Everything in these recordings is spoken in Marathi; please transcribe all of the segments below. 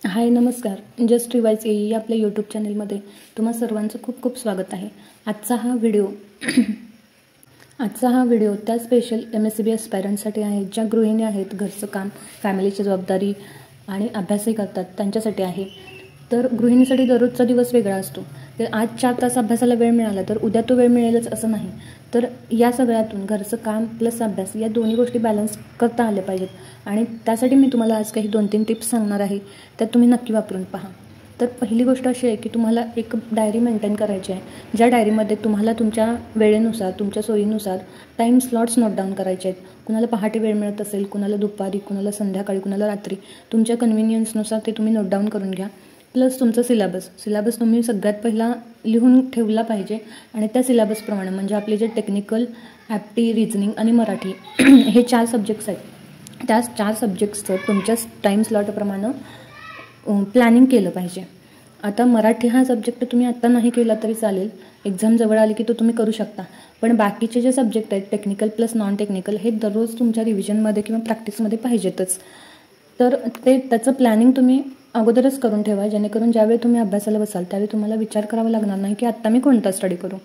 हाय नमस्कार. जस्ट रिवाइज ए या आपल्या यूट्यूब चॅनलमध्ये तुम्हा सर्वांचं खूप खूप स्वागत आहे. आजचा हा व्हिडिओ त्या स्पेशल MSCB ॲस्पायरंटसाठी आहे ज्या गृहिणी आहेत, घरचं काम, फॅमिलीची जबाबदारी आणि अभ्यासही करतात त्यांच्यासाठी आहे. तर गृहिणीसाठी दररोजचा दिवस वेगळा असतो. तर आज 4 तास अभ्यासाला वेळ मिळाला तर उद्या तो वेळ मिळेलच असं नाही. तर या सगळ्यातून घरचं काम प्लस अभ्यास या दोन्ही गोष्टी बॅलन्स करता आल्या पाहिजेत आणि त्यासाठी मी तुम्हाला आज काही 2-3 टिप्स सांगणार आहे. त्या तुम्ही नक्की वापरून पहा. तर पहिली गोष्ट अशी आहे की तुम्हाला एक डायरी मेंटेन करायची आहे, ज्या डायरीमध्ये तुम्हाला तुमच्या वेळेनुसार, तुमच्या सोयीनुसार टाईम स्लॉट्स नोट डाऊन करायचे आहेत. कुणाला पहाटे वेळ मिळत असेल, कुणाला दुपारी, कुणाला संध्याकाळी, कुणाला रात्री, तुमच्या कन्व्हिनियन्सनुसार ते तुम्ही नोट डाऊन करून घ्या. प्लस तुमचं सिलेबस तुम्ही सगळ्यात पहिला लिहून ठेवला पाहिजे आणि त्या सिलेबसप्रमाणे म्हणजे आपले जे टेक्निकल, ॲप्टी, रिजनिंग आणि मराठी हे 4 सब्जेक्ट्स आहेत. त्या 4 सब्जेक्ट्सचं तुमच्या टाईम स्लॉटप्रमाणे प्लॅनिंग केलं पाहिजे. आता मराठी हा सब्जेक्ट तुम्ही आत्ता नाही केला तरी चालेल, एक्झाम जवळ आली की तो तुम्ही करू शकता. पण बाकीचे जे सब्जेक्ट आहेत टेक्निकल प्लस नॉन टेक्निकल हे दररोज तुमच्या रिव्हिजनमध्ये किंवा प्रॅक्टिसमध्ये पाहिजेतच. तर त्याचं प्लॅनिंग तुम्ही अगोदरच करून ठेवा, जेणेकरून ज्यावेळी तुम्ही अभ्यासाला बसाल त्यावेळी तुम्हाला विचार करावा लागणार नाही की आत्ता मी कोणता स्टडी करू.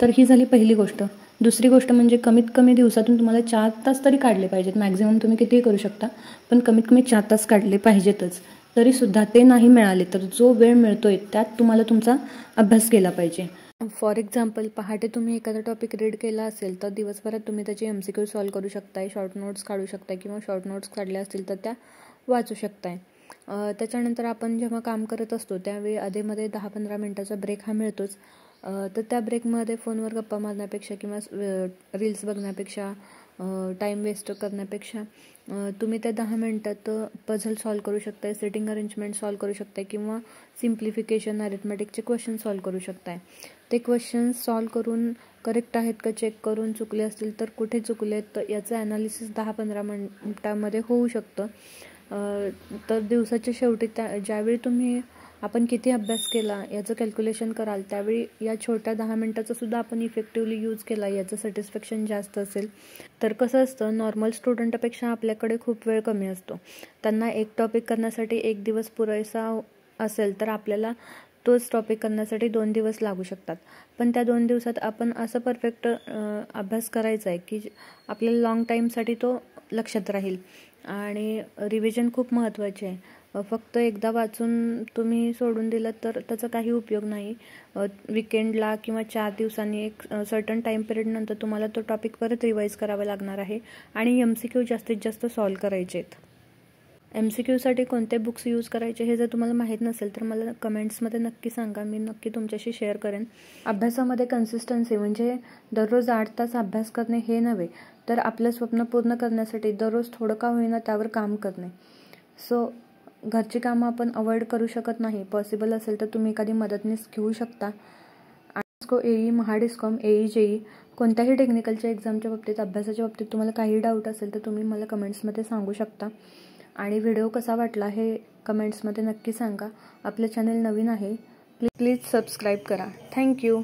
तर ही झाली पहिली गोष्ट. दुसरी गोष्ट म्हणजे कमीत कमी दिवसातून तुम्हाला 4 तास तरी काढले पाहिजेत. मॅक्झिमम तुम्ही कितीही करू शकता, पण कमीत कमी 4 तास काढले पाहिजेतच. तरीसुद्धा ते नाही मिळाले तर जो वेळ मिळतोय त्यात तुम्हाला तुमचा अभ्यास केला पाहिजे. फॉर एक्झाम्पल, पहाटे तुम्ही एखादा टॉपिक रीड केला असेल तर दिवसभरात तुम्ही त्याचे MCQ सॉल्व्ह करू शकताय, शॉर्ट नोट्स काढू शकताय किंवा शॉर्ट नोट्स काढल्या असतील तर त्या वाचू शकताय. त्याच्यानंतर आपण जेव्हा काम करत असतो त्यावेळी अधेमध्ये 10-15 मिनटाचा ब्रेक हा मिळतोच. तर त्या ब्रेकमध्ये फोनवर गप्पा मारण्यापेक्षा किंवा रील्स बघण्यापेक्षा, टाईम वेस्ट करण्यापेक्षा तुम्ही त्या 10 मिनटात पझल सॉल्व्ह करू शकताय, सेटिंग अरेंजमेंट सॉल्व्ह करू शकताय किंवा सिम्प्लिफिकेशन, अरिथमॅटिकचे क्वेश्चन सॉल्व्ह करू शकताय. ते क्वेश्चन सॉल्व्ह करून करेक्ट आहेत का चेक करून, चुकले असतील तर कुठे चुकलेत तर याचं ॲनालिसिस 10-15 मिनटामध्ये होऊ शकतं. तर दिवसाच्या शेवटी ज्यावेळी आपण किती अभ्यास केला याचं कॅल्क्युलेशन कराल त्यावेळी या छोट्या 10 मिनटाचा सुद्धा आपण इफेक्टिव्हली यूज केला याचं सॅटिस्फॅक्शन जास्त असेल. तर कसं असतं, नॉर्मल स्टुडंटपेक्षा आपल्याकडे खूप वेळ कमी असतो. त्यांना एक टॉपिक करण्यासाठी 1 दिवस पुरेसा असेल तर आपल्याला तोच टॉपिक करण्यासाठी 2 दिवस लागू शकतात. पण त्या 2 दिवसात आपण असं परफेक्ट अभ्यास करायचा आहे की आपल्याला लॉंग टाईमसाठी तो लक्षात राहील. आणि रिव्हिजन खूप महत्त्वाची आहे. फक्त एकदा वाचून तुम्ही सोडून दिलं तर त्याचा काही उपयोग नाही. विकेंडला किंवा 4 दिवसांनी एक सर्टन टाईम पिरियडनंतर तुम्हाला तो टॉपिक परत रिवाईज करावा लागणार आहे आणि MCQ जास्तीत जास्त सॉल्व्ह करायचे आहेत. MCQसाठी कोणते बुक्स यूज करायचे हे जर तुम्हाला माहीत नसेल तर मला कमेंट्समध्ये नक्की सांगा, मी नक्की तुमच्याशी शेअर करेन. अभ्यासामध्ये कन्सिस्टन्सी म्हणजे दररोज 8 तास अभ्यास करणे हे नव्हे, तर आपलं स्वप्न पूर्ण करण्यासाठी दररोज थोडं का होईना त्यावर काम करणे. सो घरची कामं आपण अवॉइड करू शकत नाही. पॉसिबल असेल तर तुम्ही एखादी मदतनीस घेऊ शकता. AE, महाडिस्कॉम, AE, JEE कोणत्याही टेक्निकलच्या एक्झामच्या बाबतीत, अभ्यासाच्या बाबतीत तुम्हाला काही डाऊट असेल तर तुम्ही मला कमेंट्समध्ये सांगू शकता. आणि व्हिडिओ कसा वाटला हे कमेंट्समध्ये नक्की सांगा. आपलं चॅनल नवीन आहे, प्लीज सबस्क्राईब करा. थँक्यू.